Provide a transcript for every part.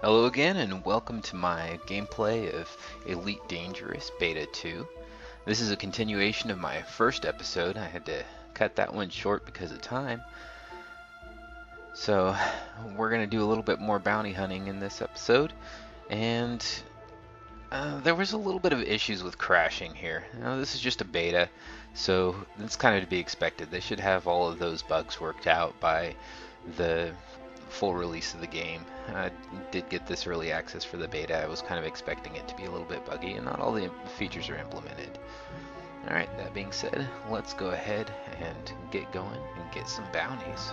Hello again and welcome to my gameplay of Elite Dangerous Beta 2. This is a continuation of my first episode. I had to cut that one short because of time. So we're going to do a little bit more bounty hunting in this episode. And there was a little bit of issues with crashing here. Now, this is just a beta, so it's kind of to be expected. They should have all of those bugs worked out by the full release of the game. I did get this early access for the beta. I was kind of expecting it to be a little bit buggy, and not all the features are implemented. Alright, that being said, let's go ahead and get going and get some bounties.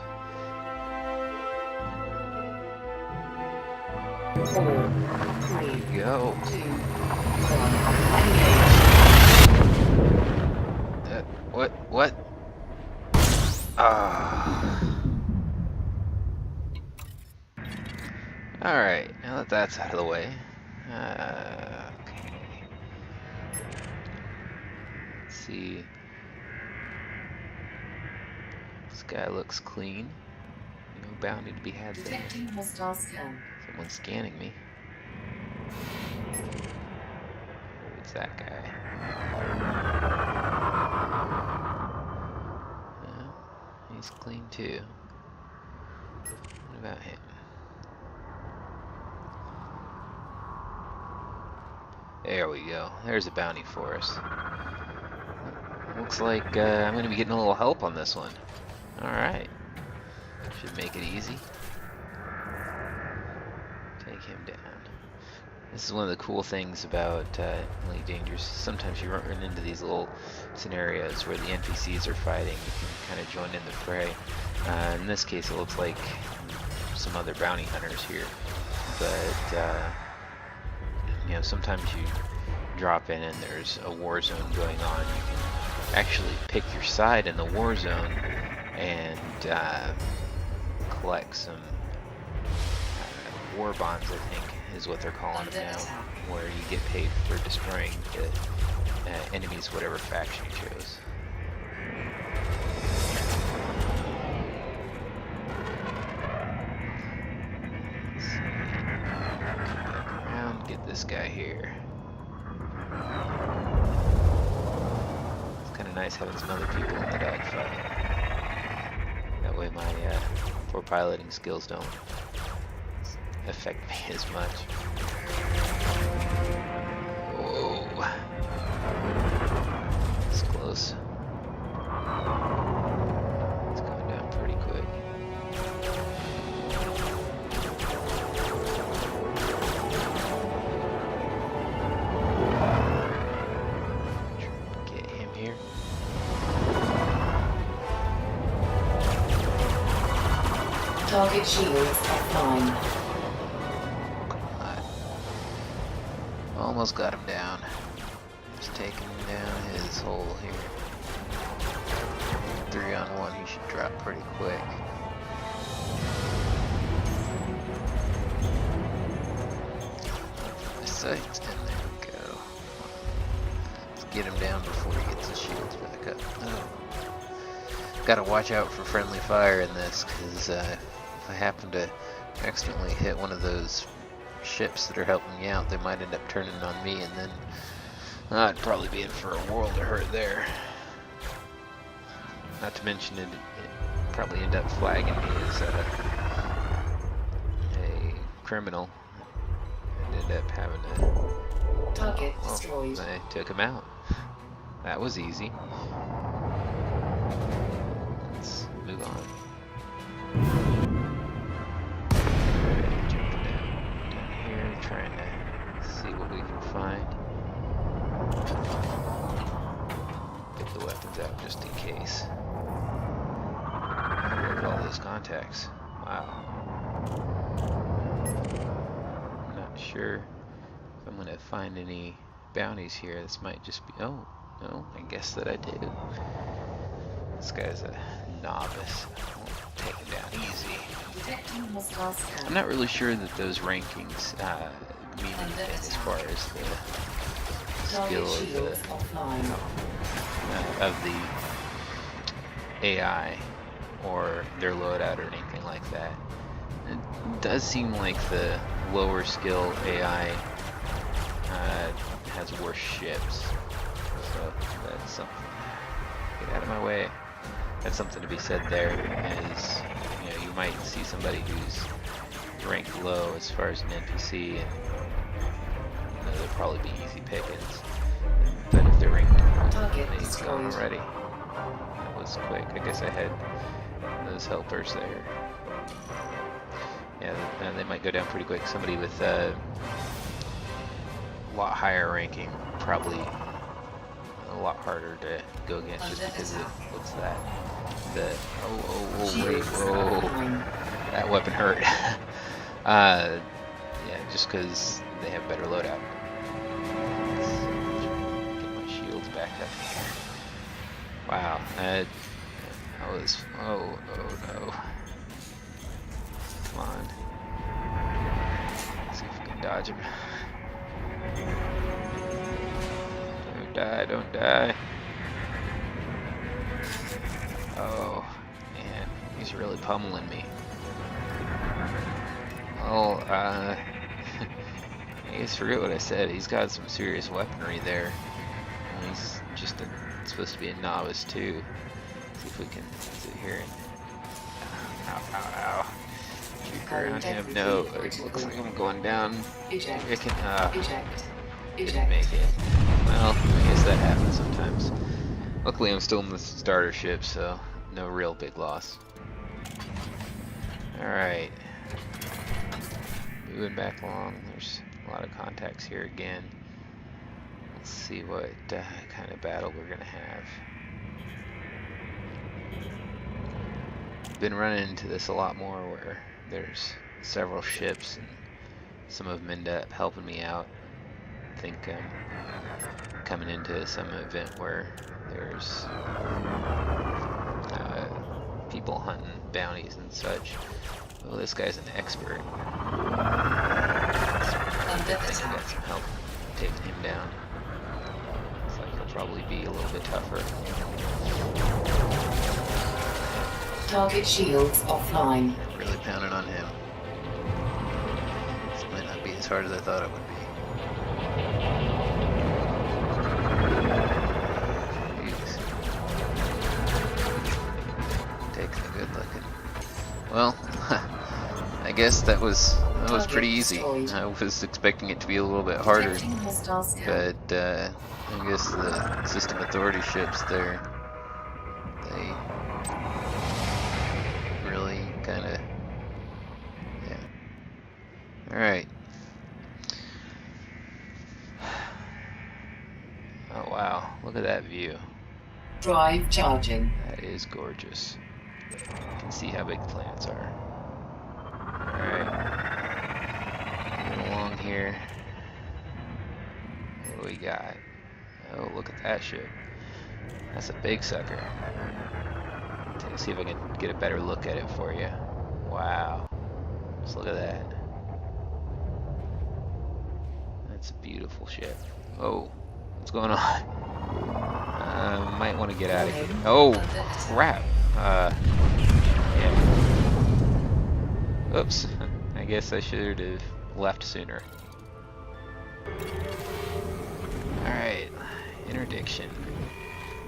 Here we go. What? Alright, now that that's out of the way. Okay. Let's see. This guy looks clean. No bounty to be had there. Someone's scanning me. It's that guy. He's clean too. What about him? There we go. There's a bounty for us. Looks like I'm going to be getting a little help on this one. Alright. Should make it easy. Take him down. This is one of the cool things about Elite Dangerous. Sometimes you run into these little scenarios where the NPCs are fighting. You can kind of join in the fray. In this case, it looks like some other bounty hunters here. But you know, sometimes you drop in and there's a war zone going on. You can actually pick your side in the war zone and collect some war bonds, I think is what they're calling them now, where you get paid for destroying the enemies, whatever faction you chose. Get this guy here. It's kind of nice having some other people in the dogfight. That way my poor piloting skills don't affect me as much. Whoa. It's close. It's going down pretty quick. Target shields offline. Almost got him down. Just taking down his hole here. 3-on-1, he should drop pretty quick. My sights, and there we go. Let's get him down before he gets his shields back up. Oh. Gotta watch out for friendly fire in this, because if I happen to accidentally hit one of those ships that are helping me out, they might end up turning on me, and then I'd probably be in for a world of hurt there. Not to mention it probably end up flagging me as a criminal, and end up having to... Target destroyed. I took him out. That was easy. Let's move on. Jumping down here, trying to see what we can find. Get the weapons out just in case. Look at all those contacts. Wow. I'm not sure if I'm going to find any bounties here. This might just be... Oh, no, I guess that I do. This guy's a novice. I'll take him down easy. I'm not really sure that those rankings mean anything as far as the skill of the AI or their loadout or anything like that. It does seem like the lower skill AI has worse ships, so that's something. Get out of my way. That's something to be said there. Is you might see somebody who's ranked low as far as an NPC, and they'll probably be easy pickings. But if they're ranked Target they've destroyed. gone already. That was quick. I guess I had those helpers there. Yeah, they might go down pretty quick. Somebody with a lot higher ranking, probably a lot harder to go against just because of what's that? Wait, whoa, that weapon hurt. Yeah, just because they have better loadout. Let's get my shields back up here. Wow, that was, oh no. Come on. Let's see if we can dodge him. Don't die. Oh, man, he's really pummeling me. Well, I guess forget what I said. He's got some serious weaponry there. And he's just supposed to be a novice too. See if we can sit here and ow. Shoot around him. No, it looks like I'm going down. Eject. I can, Eject. didn't make it. Well, I guess that happens sometimes. Luckily, I'm still in the starter ship, so no real big loss. Alright. Moving back along. There's a lot of contacts here again. Let's see what kind of battle we're going to have. Been running into this a lot more where there's several ships and some of them end up helping me out. I think I'm coming into some event where there's people hunting bounties and such. Oh, this guy's an expert. I think I got some help taking him down. Looks like he'll probably be a little bit tougher. Target shields offline. Really pounding on him. This might not be as hard as I thought it would be. Taking a good looking. Well, I guess that was pretty easy. I was expecting it to be a little bit harder, but I guess the system authority ships there, they really kind of, yeah. All right. Oh wow, look at that view. Drive charging. That is gorgeous. You can see how big the planets are. Alright. Moving along here. What do we got? Oh, look at that ship. That's a big sucker. Let's see if I can get a better look at it for you. Wow. Just look at that. That's a beautiful ship. Oh, what's going on? Might want to get out of here. Oh, crap. Yeah. Oops. I guess I should have left sooner. Alright. Interdiction.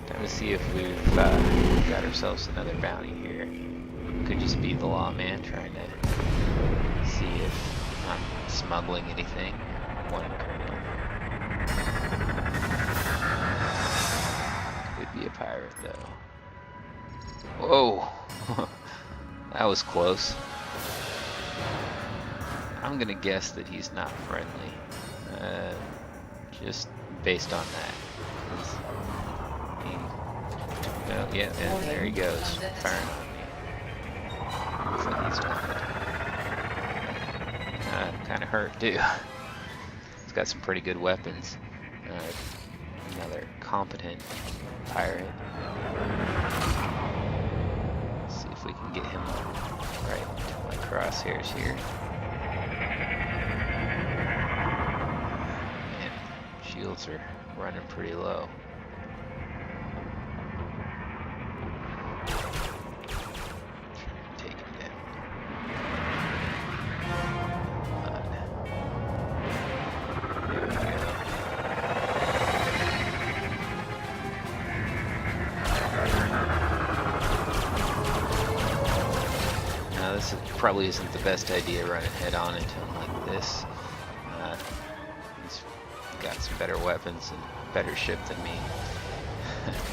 Time to see if we've got ourselves another bounty here. Could just be the lawman trying to see if I'm smuggling anything. One criminal. Could be a pirate though. Whoa! That was close. I'm gonna guess that he's not friendly. Just based on that. Oh, yeah, and there he goes, firing on me. Looks like he's done it. Kind of hurt too. He's got some pretty good weapons. Another competent pirate. Let's see if we can get him right to my crosshairs here. Man, shields are running pretty low. probably isn't the best idea running head on into him like this. He's got some better weapons and better ship than me.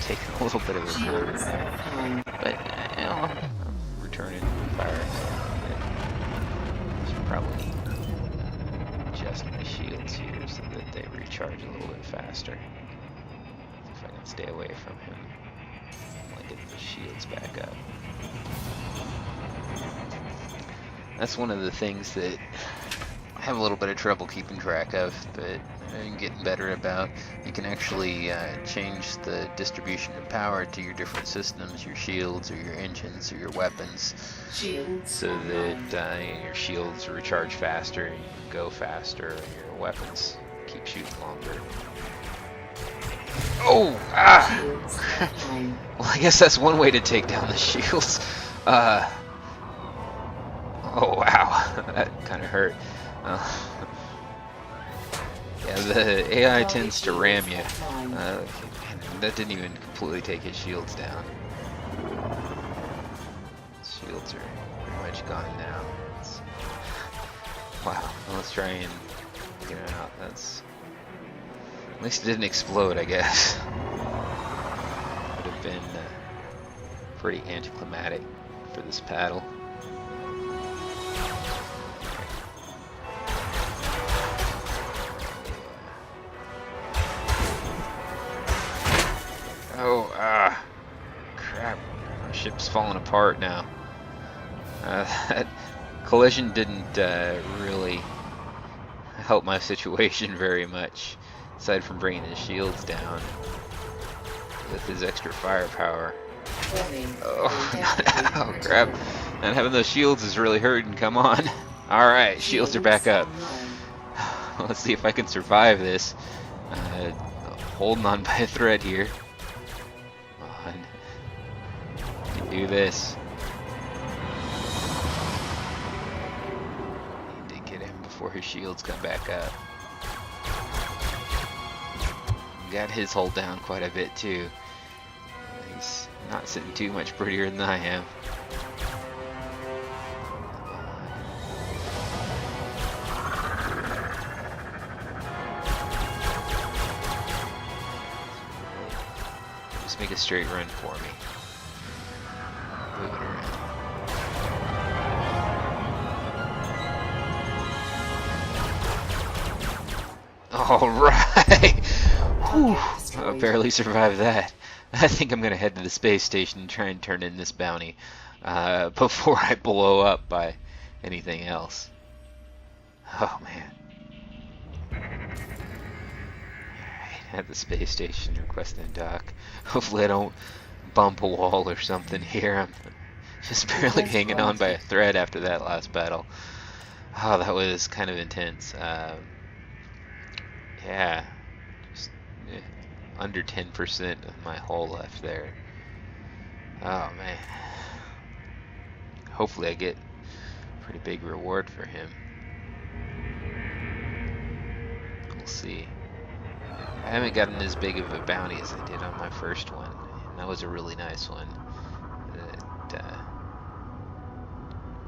Taking a little bit of a burn there. But, you know, I'm returning fire. Should probably adjust my shields here so that they recharge a little bit faster. If I can stay away from him, I'll get the shields back up. That's one of the things that I have a little bit of trouble keeping track of, but I'm getting better about. You can actually change the distribution of power to your different systems, your shields or your engines or your weapons, so that your shields recharge faster, you can go faster, and your weapons keep shooting longer. Oh! Ah! Well, I guess that's one way to take down the shields. Oh wow, that kind of hurt. Yeah, the AI tends to ram you. That didn't even completely take his shields down. Shields are pretty much gone now. Wow, well, let's try and get it out. That's... At least it didn't explode, I guess. Would have been pretty anticlimactic for this paddle. Oh, crap. My ship's falling apart now. That collision didn't really help my situation very much, aside from bringing his shields down with his extra firepower. Oh, crap. And having those shields is really hurting. Come on. Alright, shields are back up. Let's see if I can survive this. Holding on by a thread here. Do this. Need to get him before his shields come back up. Got his hold down quite a bit too. He's not sitting too much prettier than I am. Just make a straight run for me. Move it around. All right. Whew. I barely survived that. I think I'm gonna head to the space station and try and turn in this bounty before I blow up by anything else. Oh man. Alright, at the space station requesting a dock. Hopefully I don't bump a wall or something here. I'm just barely hanging on by a thread after that last battle. Oh, that was kind of intense. Yeah, just under 10% of my hull left there. Oh man. Hopefully I get a pretty big reward for him. We'll see. I haven't gotten as big of a bounty as I did on my first one. That was a really nice one. That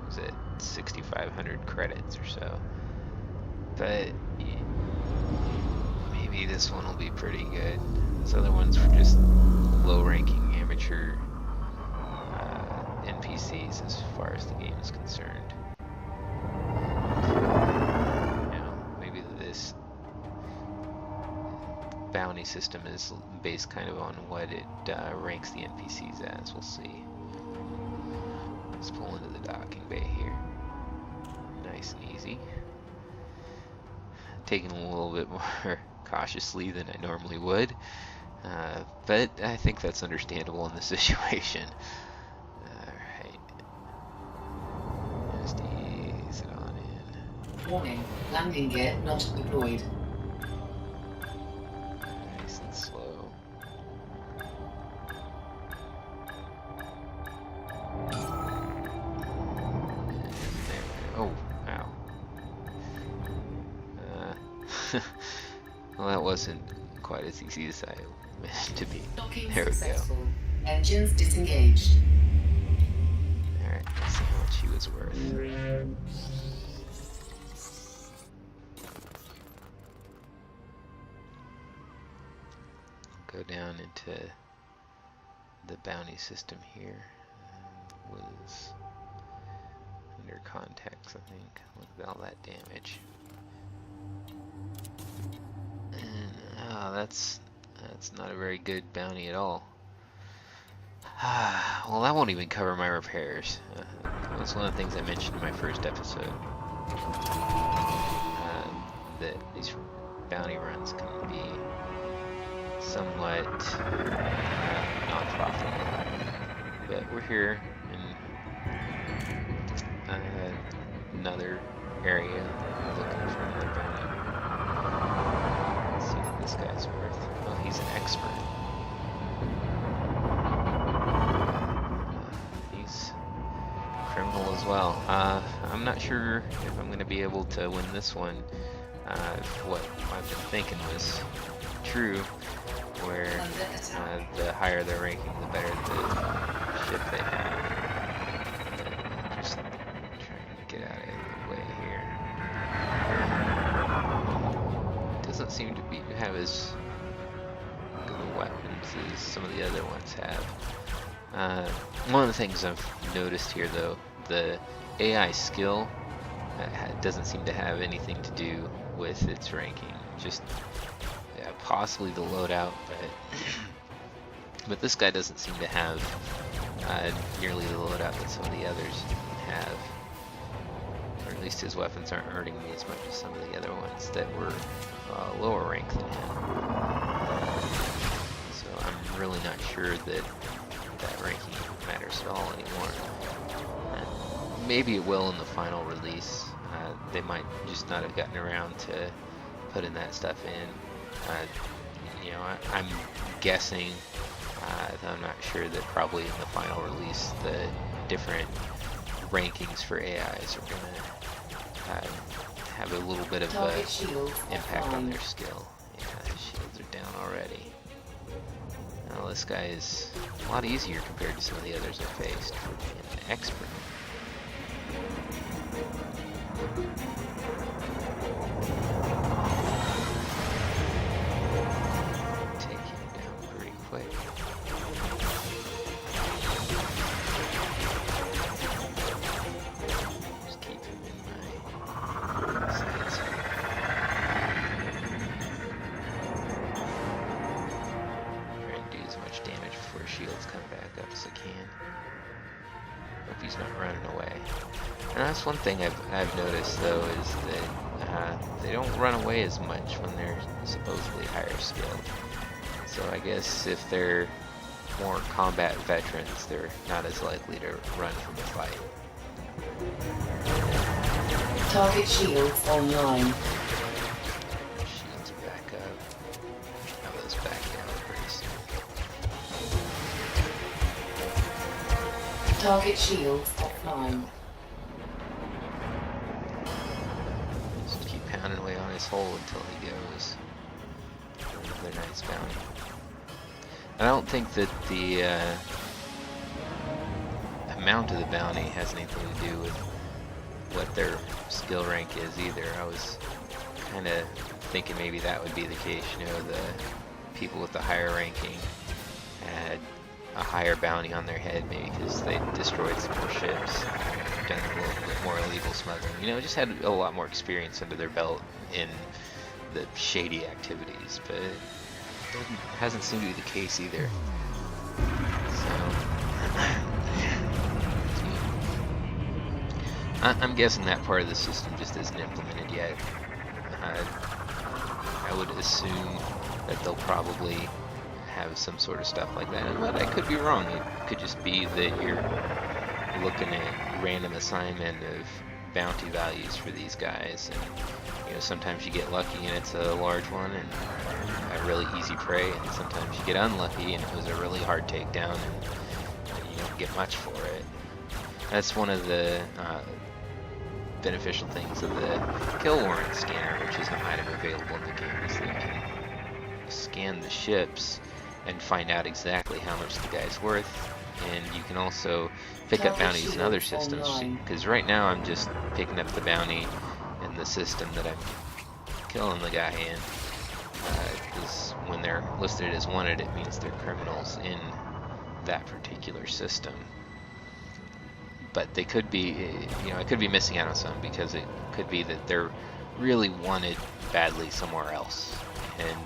was at 6,500 credits or so. But maybe this one will be pretty good. Those other ones were just low-ranking amateur NPCs as far as the game is concerned. You know, maybe this bounty system is based kind of on what it ranks the NPCs as. We'll see. Let's pull into the docking bay here. Nice and easy. Taking a little bit more cautiously than I normally would, but I think that's understandable in this situation. Alright. Just ease it on in. Warning, landing gear not deployed. Nice and slow. Oh, ow. Well, that wasn't quite as easy as I meant it to be. Docking There we go. successful. Engines disengaged. Alright, let's see how much he was worth. Go down into the bounty system here. Was under contacts, I think. Look at all that damage. And that's not a very good bounty at all. Well, that won't even cover my repairs. That's one of the things I mentioned in my first episode. That these bounty runs can be somewhat non-profitable. But we're here in another area looking for another bounty. Let's see what this guy's worth. Oh, he's an expert. He's criminal as well. I'm not sure if I'm going to be able to win this one. If what I've been thinking was true, where the higher their ranking, the better the ship they have. Just trying to get out of the way here. Doesn't seem to have as good of weapons as some of the other ones have. One of the things I've noticed here, though, the AI skill doesn't seem to have anything to do with its ranking. Just possibly the loadout, but this guy doesn't seem to have nearly the loadout that some of the others have. Or at least his weapons aren't hurting me as much as some of the other ones that were lower rank than him. So I'm really not sure that ranking matters at all anymore. Maybe it will in the final release. They might just not have gotten around to putting that stuff in. I'm guessing, I'm not sure, that probably in the final release the different rankings for AIs are going to have a little bit of impact on their skill. Yeah, the shields are down already. Now this guy is a lot easier compared to some of the others I've faced for being an expert. Take him down pretty quick. Just keep him in my sights here. Try and do as much damage before his shields come back up as I can. Hope he's not running away. And that's one thing I've noticed, though, is that they don't run away as much when they're supposedly higher skilled. So I guess if they're more combat veterans, they're not as likely to run from a fight. Target shields online. Shields are back up. Now those back down pretty soon. Target shields offline. Just keep pounding away on his hole until he goes. Another nice bounty. I don't think that the amount of the bounty has anything to do with what their skill rank is either. I was kind of thinking maybe that would be the case. You know, the people with the higher ranking had a higher bounty on their head, maybe because they destroyed some more ships, done a little bit more illegal smuggling. You know, just had a lot more experience under their belt in the shady activities, but it hasn't seemed to be the case either. So I'm guessing that part of the system just isn't implemented yet. I would assume that they'll probably have some sort of stuff like that, but I could be wrong. It could just be that you're looking at random assignment of bounty values for these guys, and sometimes you get lucky and it's a large one and a really easy prey, and sometimes you get unlucky and it was a really hard takedown and you don't get much for it. That's one of the beneficial things of the kill warrant scanner, which is an item available in the game, is that you can scan the ships and find out exactly how much the guy's worth and you can also pick up bounties in other systems, because right now I'm just picking up the bounty in the system that I'm killing the guy in, because when they're listed as wanted, it means they're criminals in that particular system. But they could be, I could be missing out on some, because it could be that they're really wanted badly somewhere else, and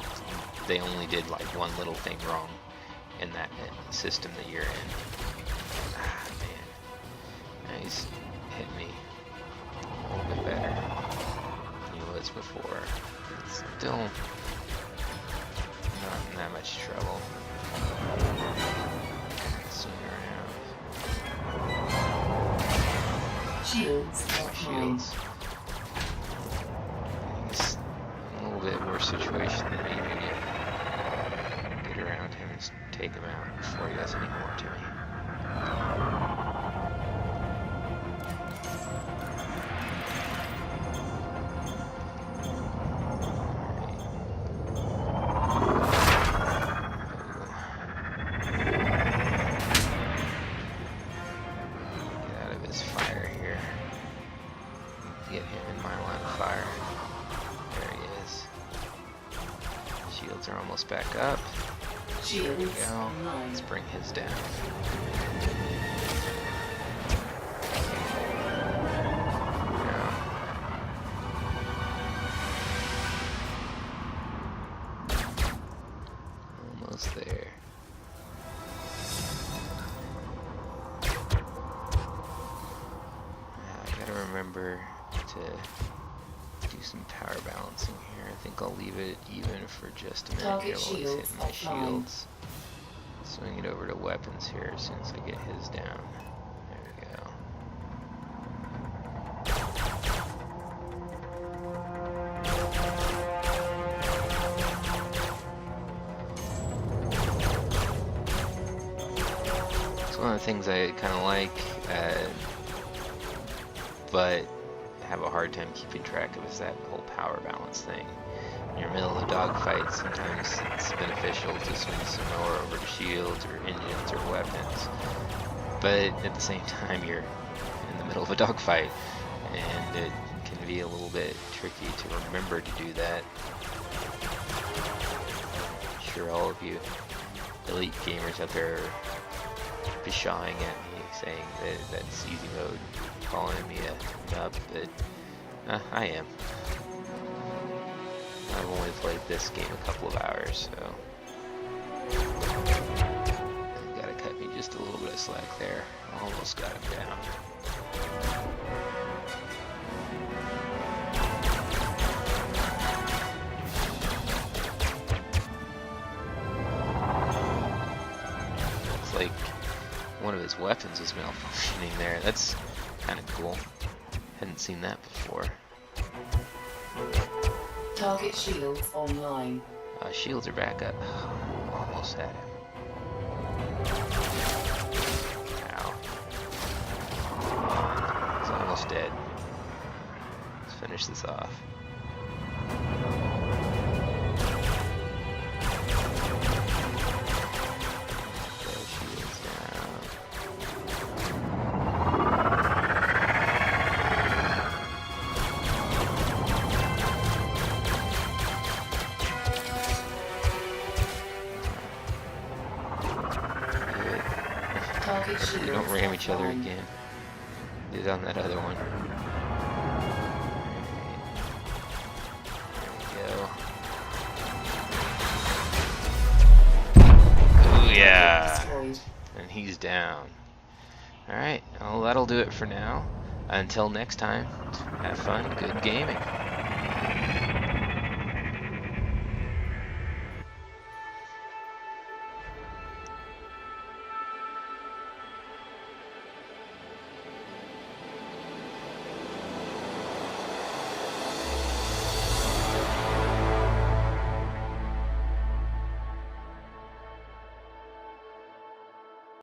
they only did like one little thing wrong in that system that you're in. Ah, man. Now he's hit me a little bit better than he was before. It's still not in that much trouble. Swing around. Shields offline. Shields. He's in a little bit worse situation than me, maybe. Get around him and take him out before he does any more to me. Get out of his fire here. Get him in my line of fire. There he is. Shields are almost back up. There we go. Let's bring his down. Almost there. I gotta remember to do some power balancing here. I think I'll leave it even for just a minute here while he's hitting my shields. Swing it over to weapons here as soon as I get his down. There we go. It's one of the things I kind of like, but have a hard time keeping track of, is that whole power balance thing. In your middle of a dogfight, sometimes it's beneficial to swing some more over to shields or engines or weapons, but at the same time you're in the middle of a dogfight, and it can be a little bit tricky to remember to do that. I'm sure all of you elite gamers out there are pshawing at me, saying that that's easy mode, calling me a nub, but I am. I've only played this game a couple of hours, so gotta cut me just a little bit of slack there. Almost got him down. Looks like one of his weapons is malfunctioning there. That's kind of cool. Hadn't seen that before. Target shields online. Shields are back up. Almost had him. Ow. He's almost dead. Let's finish this off. Go, shields down. We don't ram each other again. Did on that other one. There we go. Ooh, yeah. And he's down. Alright, well, that'll do it for now. Until next time, have fun, good gaming.